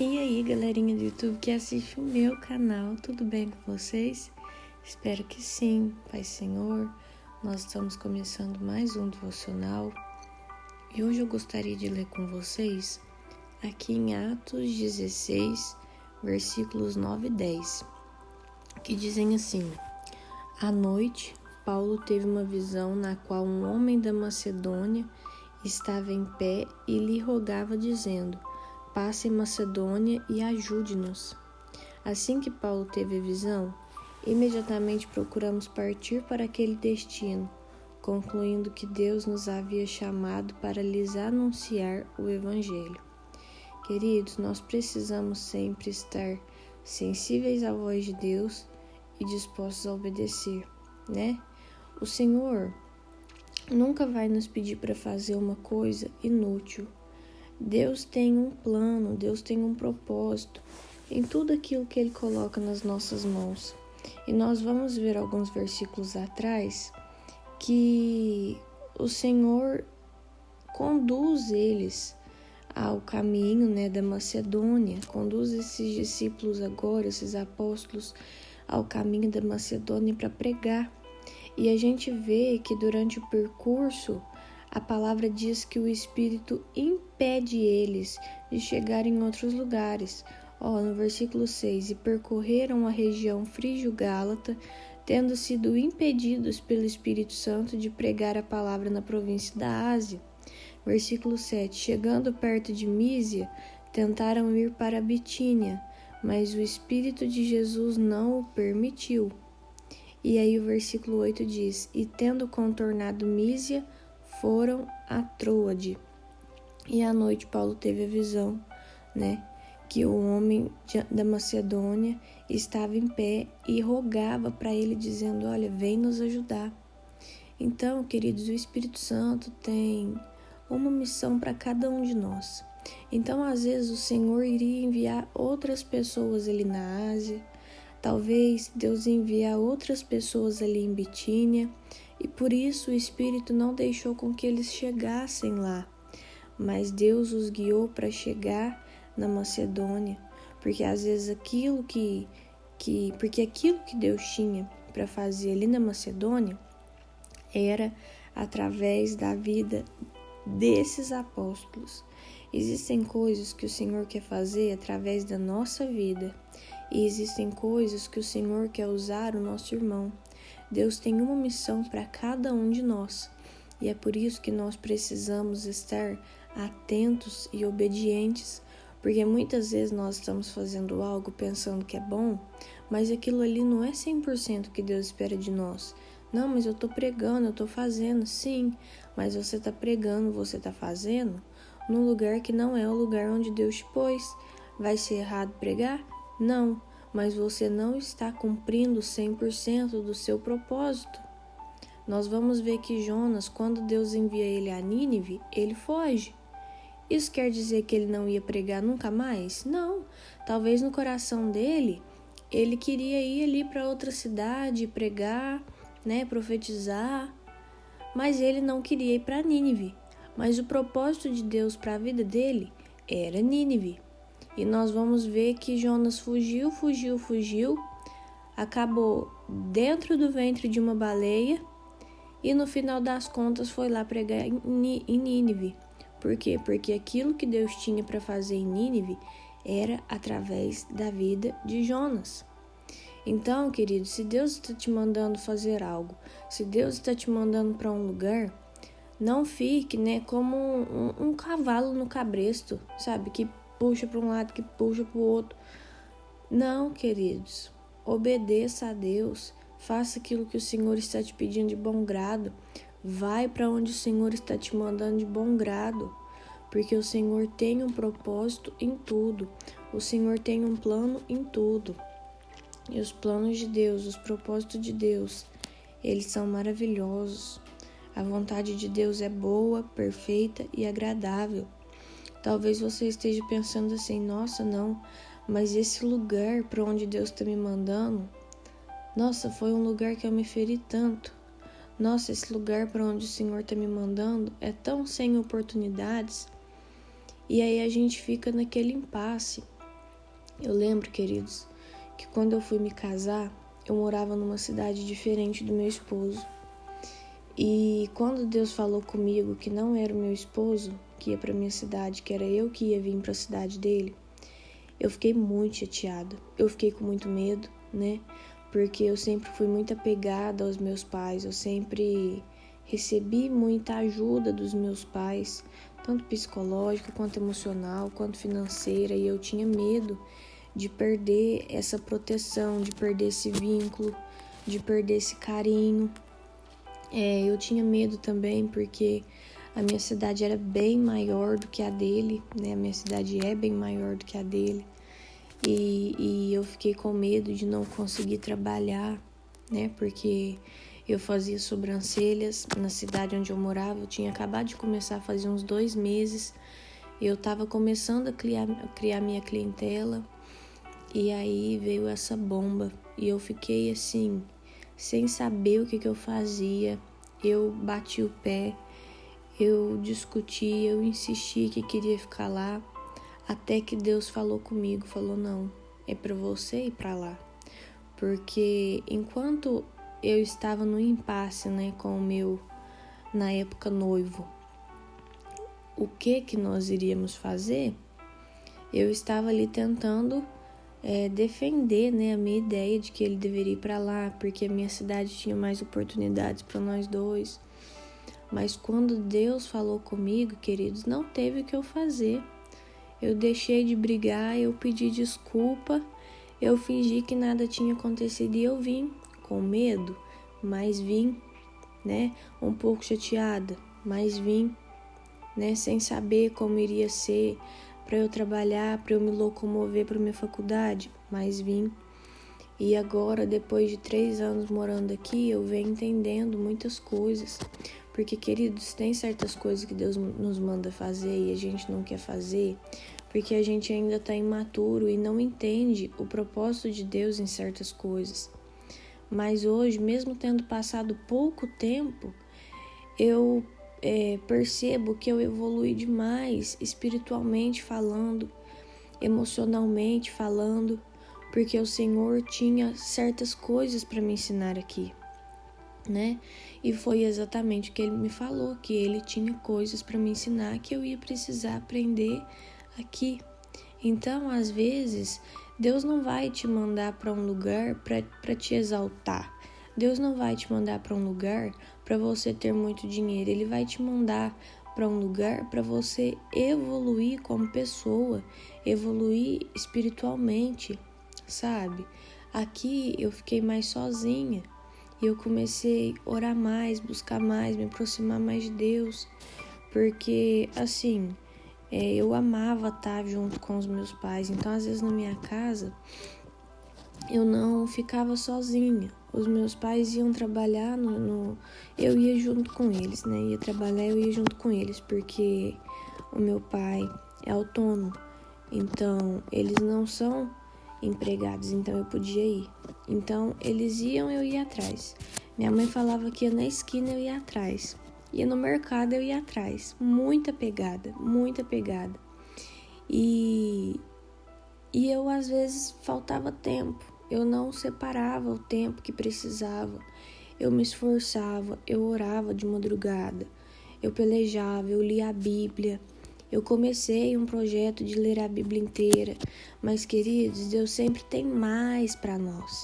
E aí, galerinha do YouTube que assiste o meu canal, tudo bem com vocês? Espero que sim, Pai Senhor. Nós estamos começando mais um devocional e hoje eu gostaria de ler com vocês aqui em Atos 16, versículos 9 e 10, que dizem assim: À noite, Paulo teve uma visão na qual um homem da Macedônia estava em pé e lhe rogava dizendo: passe em Macedônia e ajude-nos. Assim que Paulo teve a visão, imediatamente procuramos partir para aquele destino, concluindo que Deus nos havia chamado para lhes anunciar o Evangelho. Queridos, nós precisamos sempre estar sensíveis à voz de Deus e dispostos a obedecer, né? O Senhor nunca vai nos pedir para fazer uma coisa inútil. Deus tem um plano, Deus tem um propósito em tudo aquilo que Ele coloca nas nossas mãos. E nós vamos ver alguns versículos atrás que o Senhor conduz eles ao caminho, da Macedônia, conduz esses discípulos agora, esses apóstolos, ao caminho da Macedônia para pregar. E a gente vê que durante o percurso, a palavra diz que o Espírito impede eles de chegar em outros lugares. No versículo 6, e percorreram a região frígio-gálata, tendo sido impedidos pelo Espírito Santo de pregar a palavra na província da Ásia. Versículo 7, chegando perto de Mísia, tentaram ir para a Bitínia, mas o Espírito de Jesus não o permitiu. E aí o versículo 8 diz: e tendo contornado Mísia, foram a Troade. E à noite Paulo teve a visão, que o homem da Macedônia estava em pé e rogava para ele dizendo: olha, vem nos ajudar. Então, queridos, o Espírito Santo tem uma missão para cada um de nós. Então, às vezes o Senhor iria enviar outras pessoas ali na Ásia, talvez Deus enviar outras pessoas ali em Bitínia, e por isso o Espírito não deixou com que eles chegassem lá, mas Deus os guiou para chegar na Macedônia, porque às vezes aquilo que Deus tinha para fazer ali na Macedônia era através da vida desses apóstolos. Existem coisas que o Senhor quer fazer através da nossa vida, e existem coisas que o Senhor quer usar o nosso irmão. Deus tem uma missão para cada um de nós, e é por isso que nós precisamos estar atentos e obedientes, porque muitas vezes nós estamos fazendo algo pensando que é bom, mas aquilo ali não é 100% que Deus espera de nós. Não, mas eu estou pregando, eu estou fazendo, sim, mas você está pregando, você está fazendo num lugar que não é o lugar onde Deus te pôs. Vai ser errado pregar? Não, mas você não está cumprindo 100% do seu propósito. Nós vamos ver que Jonas, quando Deus envia ele a Nínive, ele foge. Isso quer dizer que ele não ia pregar nunca mais? Não. Talvez no coração dele, ele queria ir ali para outra cidade, pregar, profetizar, mas ele não queria ir para Nínive. Mas o propósito de Deus para a vida dele era Nínive. E nós vamos ver que Jonas fugiu, acabou dentro do ventre de uma baleia e no final das contas foi lá pregar em Nínive. Por quê? Porque aquilo que Deus tinha para fazer em Nínive era através da vida de Jonas. Então, querido, se Deus está te mandando fazer algo, se Deus está te mandando para um lugar, não fique, como um cavalo no cabresto, sabe? Que puxa para um lado, que puxa para o outro. Não, queridos, obedeça a Deus, faça aquilo que o Senhor está te pedindo de bom grado, vai para onde o Senhor está te mandando de bom grado, porque o Senhor tem um propósito em tudo, o Senhor tem um plano em tudo, e os planos de Deus, os propósitos de Deus, eles são maravilhosos. A vontade de Deus é boa, perfeita e agradável. Talvez você esteja pensando assim: nossa, não, mas esse lugar para onde Deus está me mandando, nossa, foi um lugar que eu me feri tanto. Nossa, esse lugar para onde o Senhor está me mandando é tão sem oportunidades. E aí a gente fica naquele impasse. Eu lembro, queridos, que quando eu fui me casar, eu morava numa cidade diferente do meu esposo. E quando Deus falou comigo que não era o meu esposo que ia para minha cidade, que era eu que ia vir para a cidade dele, eu fiquei muito chateada. Eu fiquei com muito medo, né? Porque eu sempre fui muito apegada aos meus pais, eu sempre recebi muita ajuda dos meus pais, tanto psicológica quanto emocional, quanto financeira, e eu tinha medo de perder essa proteção, de perder esse vínculo, de perder esse carinho. Eu tinha medo também porque a minha cidade era bem maior do que a dele, né? A minha cidade é bem maior do que a dele. E eu fiquei com medo de não conseguir trabalhar, né? Porque eu fazia sobrancelhas na cidade onde eu morava. Eu tinha acabado de começar a fazer uns 2 meses. Eu estava começando a criar minha clientela. E aí veio essa bomba. E eu fiquei assim, sem saber o que eu fazia. Eu bati o pé, eu discuti, eu insisti que queria ficar lá, até que Deus falou comigo, falou: não, é para você ir para lá. Porque enquanto eu estava no impasse, né, com o meu, na época, noivo, o que nós iríamos fazer, eu estava ali tentando defender, né, a minha ideia de que ele deveria ir para lá, porque a minha cidade tinha mais oportunidades para nós dois. Mas quando Deus falou comigo, queridos, não teve o que eu fazer. Eu deixei de brigar, eu pedi desculpa, eu fingi que nada tinha acontecido e eu vim com medo, mas vim, né, um pouco chateada, mas vim, né, sem saber como iria ser para eu trabalhar, para eu me locomover para minha faculdade, mas vim. E agora, depois de 3 anos morando aqui, eu venho entendendo muitas coisas. Porque, queridos, tem certas coisas que Deus nos manda fazer e a gente não quer fazer, porque a gente ainda está imaturo e não entende o propósito de Deus em certas coisas. Mas hoje, mesmo tendo passado pouco tempo, eu percebo que eu evolui demais, espiritualmente falando, emocionalmente falando, porque o Senhor tinha certas coisas para me ensinar aqui, né? E foi exatamente o que Ele me falou, que Ele tinha coisas para me ensinar que eu ia precisar aprender aqui. Então, às vezes, Deus não vai te mandar para um lugar para te exaltar. Deus não vai te mandar para um lugar para você ter muito dinheiro. Ele vai te mandar para um lugar para você evoluir como pessoa, evoluir espiritualmente, sabe? Aqui eu fiquei mais sozinha e eu comecei a orar mais, buscar mais, me aproximar mais de Deus, porque assim, eu amava estar junto com os meus pais. Então, às vezes na minha casa eu não ficava sozinha. Os meus pais iam trabalhar, eu ia junto com eles, né? Ia trabalhar, eu ia junto com eles, porque o meu pai é autônomo. Então, eles não são empregados, então eu podia ir. Então, eles iam, eu ia atrás. Minha mãe falava que ia na esquina, eu ia atrás. Ia no mercado, eu ia atrás. Muita pegada, muita pegada. E eu, às vezes, faltava tempo. Eu não separava o tempo que precisava. Eu me esforçava, eu orava de madrugada. Eu pelejava, eu lia a Bíblia. Eu comecei um projeto de ler a Bíblia inteira. Mas, queridos, Deus sempre tem mais para nós.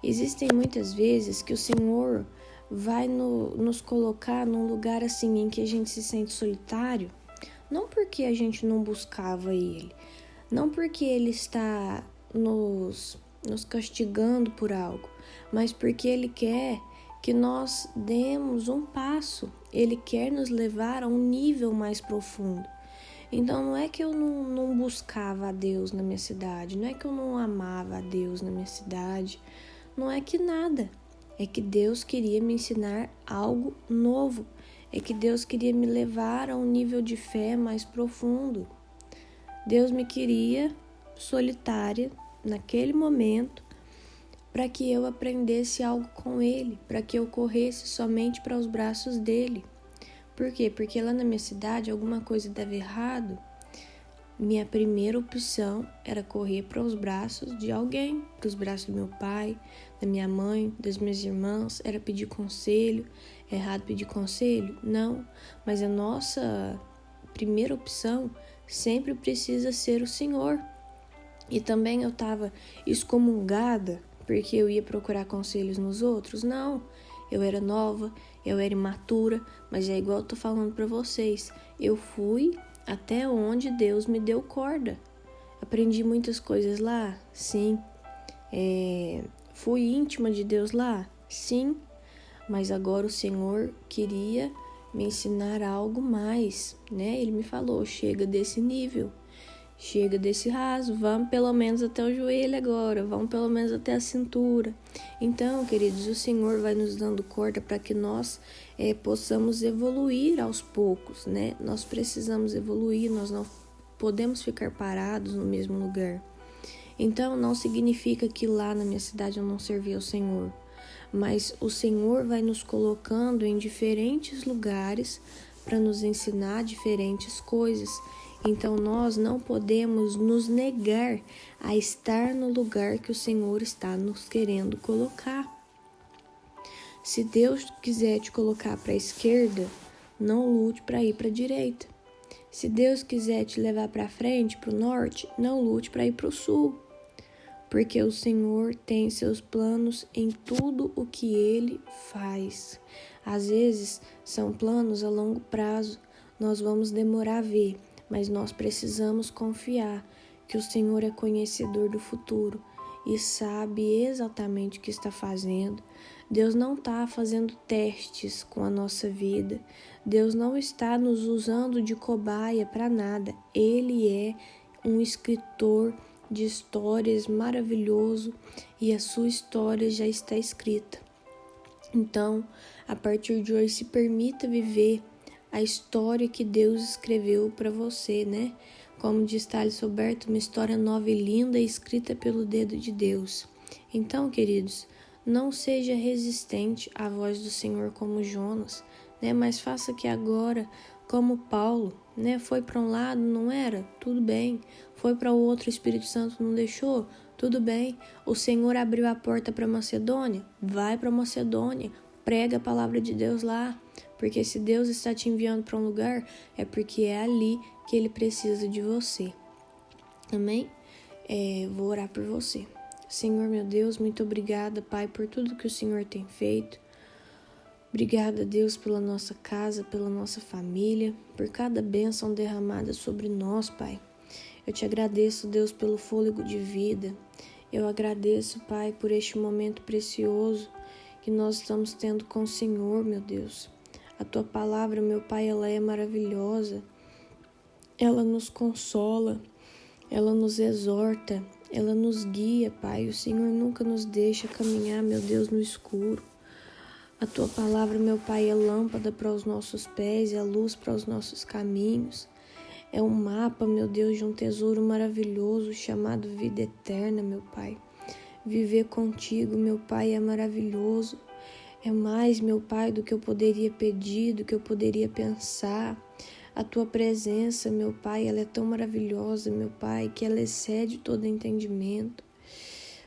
Existem muitas vezes que o Senhor vai nos colocar num lugar assim em que a gente se sente solitário, não porque a gente não buscava Ele, não porque Ele está nos castigando por algo, mas porque Ele quer que nós demos um passo, Ele quer nos levar a um nível mais profundo. Então não é que eu não buscava a Deus na minha cidade, não é que eu não amava a Deus na minha cidade, não é que nada, é que Deus queria me ensinar algo novo, é que Deus queria me levar a um nível de fé mais profundo. Deus me queria solitária naquele momento para que eu aprendesse algo com Ele, para que eu corresse somente para os braços dele. Por quê? Porque lá na minha cidade alguma coisa dava errado, minha primeira opção era correr para os braços de alguém, para os braços do meu pai, da minha mãe, das minhas irmãs, era pedir conselho. É errado pedir conselho? Não, mas a nossa primeira opção sempre precisa ser o Senhor. E também eu estava excomungada porque eu ia procurar conselhos nos outros? Não, eu era nova, eu era imatura, mas é igual eu tô falando para vocês, eu fui até onde Deus me deu corda. Aprendi muitas coisas lá? Sim. Fui íntima de Deus lá? Sim. Mas agora o Senhor queria me ensinar algo mais, né? Ele me falou, chega desse nível, chega desse raso, vamos pelo menos até o joelho agora, vamos pelo menos até a cintura. Então, queridos, o Senhor vai nos dando corda para que nós possamos evoluir aos poucos, né? Nós precisamos evoluir, nós não podemos ficar parados no mesmo lugar. Então, não significa que lá na minha cidade eu não servi ao Senhor, mas o Senhor vai nos colocando em diferentes lugares para nos ensinar diferentes coisas. Então, nós não podemos nos negar a estar no lugar que o Senhor está nos querendo colocar. Se Deus quiser te colocar para a esquerda, não lute para ir para a direita. Se Deus quiser te levar para frente, para o norte, não lute para ir para o sul. Porque o Senhor tem seus planos em tudo o que Ele faz. Às vezes, são planos a longo prazo, nós vamos demorar a ver, mas nós precisamos confiar que o Senhor é conhecedor do futuro e sabe exatamente o que está fazendo. Deus não está fazendo testes com a nossa vida. Deus não está nos usando de cobaia para nada. Ele é um escritor de histórias maravilhoso e a sua história já está escrita. Então, a partir de hoje, se permita viver a história que Deus escreveu para você, né? Como diz Thales Roberto, uma história nova e linda escrita pelo dedo de Deus. Então, queridos, não seja resistente à voz do Senhor como Jonas, né? Mas faça que agora, como Paulo, né? Foi para um lado, não era? Tudo bem. Foi para o outro, o Espírito Santo não deixou? Tudo bem. O Senhor abriu a porta para Macedônia? Vai para Macedônia. Prega a palavra de Deus lá. Porque se Deus está te enviando para um lugar, é porque é ali que Ele precisa de você. Amém? Vou orar por você. Senhor, meu Deus, muito obrigada, Pai, por tudo que o Senhor tem feito. Obrigada, Deus, pela nossa casa, pela nossa família, por cada bênção derramada sobre nós, Pai. Eu te agradeço, Deus, pelo fôlego de vida. Eu agradeço, Pai, por este momento precioso que nós estamos tendo com o Senhor, meu Deus. A Tua palavra, meu Pai, ela é maravilhosa. Ela nos consola, ela nos exorta, ela nos guia, Pai. O Senhor nunca nos deixa caminhar, meu Deus, no escuro. A Tua palavra, meu Pai, é lâmpada para os nossos pés, é luz para os nossos caminhos. É um mapa, meu Deus, de um tesouro maravilhoso chamado vida eterna, meu Pai. Viver contigo, meu Pai, é maravilhoso. É mais, meu Pai, do que eu poderia pedir, do que eu poderia pensar. A Tua presença, meu Pai, ela é tão maravilhosa, meu Pai, que ela excede todo entendimento.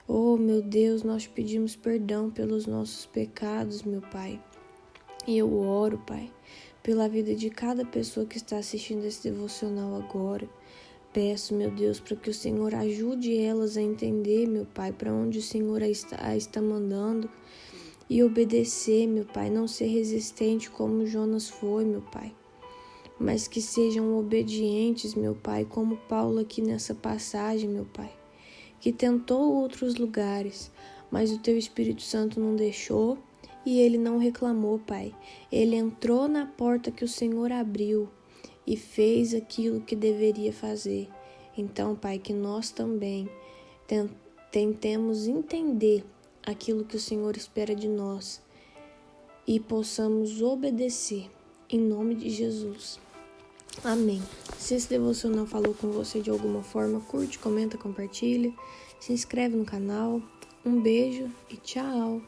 Oh, meu Deus, nós pedimos perdão pelos nossos pecados, meu Pai. E eu oro, Pai, pela vida de cada pessoa que está assistindo esse devocional agora. Peço, meu Deus, para que o Senhor ajude elas a entender, meu Pai, para onde o Senhor a está mandando e obedecer, meu Pai, não ser resistente como Jonas foi, meu Pai, mas que sejam obedientes, meu Pai, como Paulo aqui nessa passagem, meu Pai, que tentou outros lugares, mas o Teu Espírito Santo não deixou. E ele não reclamou, Pai. Ele entrou na porta que o Senhor abriu e fez aquilo que deveria fazer. Então, Pai, que nós também tentemos entender aquilo que o Senhor espera de nós e possamos obedecer em nome de Jesus. Amém. Se esse devocional falou com você de alguma forma, curte, comenta, compartilha, se inscreve no canal. Um beijo e tchau!